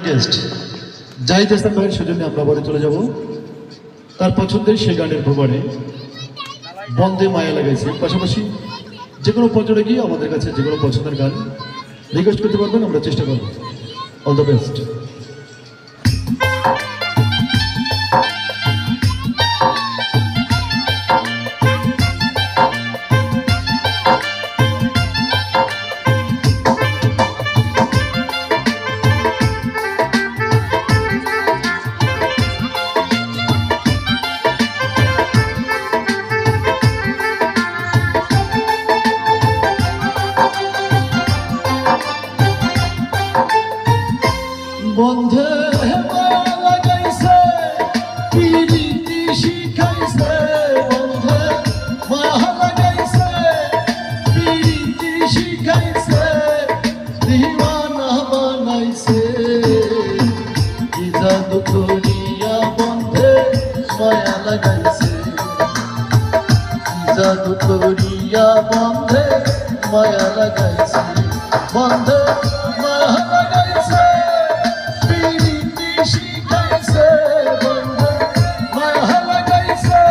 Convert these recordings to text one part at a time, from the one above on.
Guest Zahid Hasan ভাইয়ের সৌজন্যে আমরা বাড়ি চলে যাব তার পছন্দের সেই গানের প্রমাণে বন্দে মায়া লাগাইছে। পাশাপাশি যে কোনো পর্যটকই আমাদের কাছে যে কোনো পছন্দের গান রিকোয়েস্ট করতে পারবেন, আমরা চেষ্টা করব। All the best. বন্ধে মায়া লাগাইছে পিরিতি শিখাইছে, বন্ধে মায়া লাগাইছে পিরিতি শিখাইছে, দিওয়ানা বানাইছে কি জাদু করিয়া বন্ধে মায়া লাগাইছে, কি জাদু করিয়া বন্ধে মায়া লাগাইছে, বন্ধে মায়া লাগাইছে শিখাইছে, বন্ধে মায়া লাগাইছে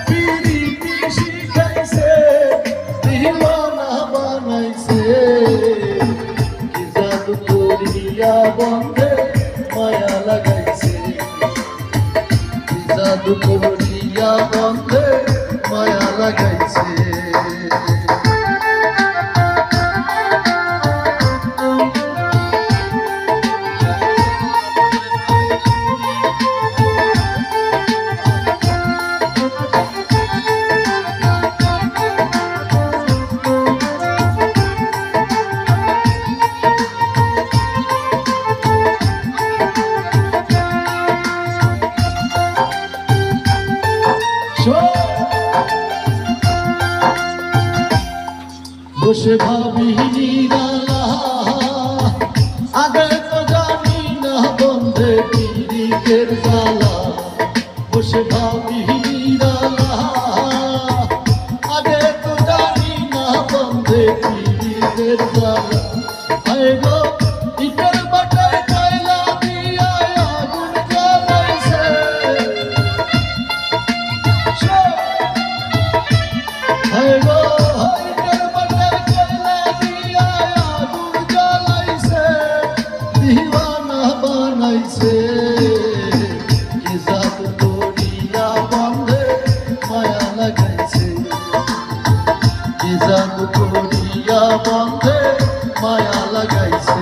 পিরিতি শিখাইছে, দিওয়ানা বানাইছে কি জাদু করিয়া বন্ধে মায়া লাগাইছে, কি জাদু করিয়া বন্ধে মায়া লাগাইছে। বসে ভাবি নিরালা আগে তো জানি না বন্ধে পিরিতের জ্বালা, বসে ভাবি নিরালা আগে তো জানি না বন্ধে পিরিতের জ্বালা, হায় গো ইটের বাটায় কয়লা দিয়া আগুন জ্বালাইছে, হায় গো দিওয়ানা বানাইছে কি জাদু করিয়া বন্ধে মায়া লাগাইছে, কি জাদু করিয়া বন্ধে মায়া লাগাইছে।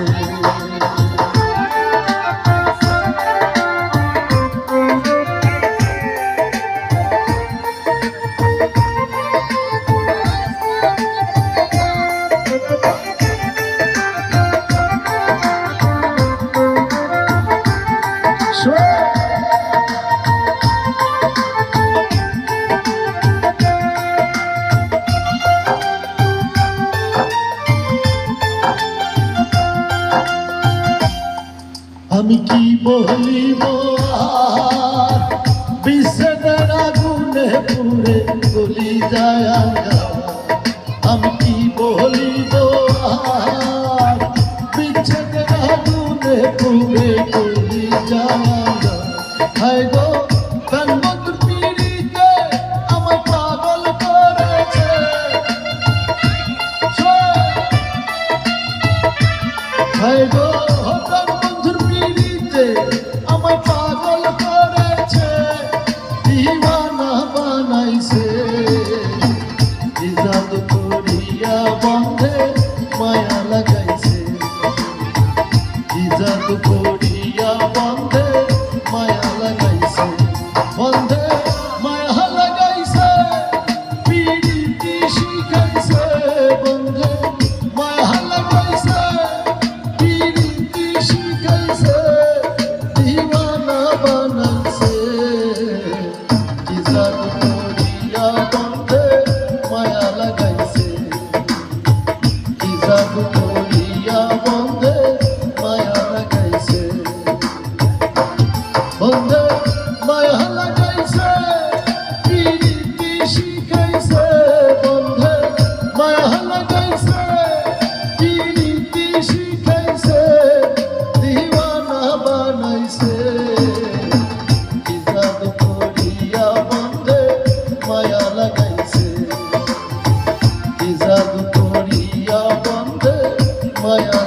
আমি কি বলিব আর বিষেদের আগুনে পুড়ে গলি যায়, আমি কি বলিব আর বিষেদের আগুনে পুড়ে গলি যায়, হায় গো বন্ধুর পিরিতে আমার পাগল করেছে, হায় গো আমার পাগল করেছে, দিওয়ানা বানাইছে কি জাদু করিয়া বন্ধে মায়া লাগাইছে, কি জাদু করিয়া বন্ধে মায়া লাগাইছে, বন্ধে মায়া লাগাইছে পিরিতি শিখাইছে, বন্ধে মায়া লাগাইছে পিরিতি শিখাইছে, দিওয়ানা বানাইছে কি জাদু করিয়া বন্ধে মায়া লাগাইছে, কি জাদু করিয়া বন্ধে মায়া লাগাইছে, বন্ধে মায়া লাগাইছে পিরিতি শিখাইছে, বন্ধে মায়া লাগাইছে পিরিতি শিখাইছে, দিওয়ানা মায়া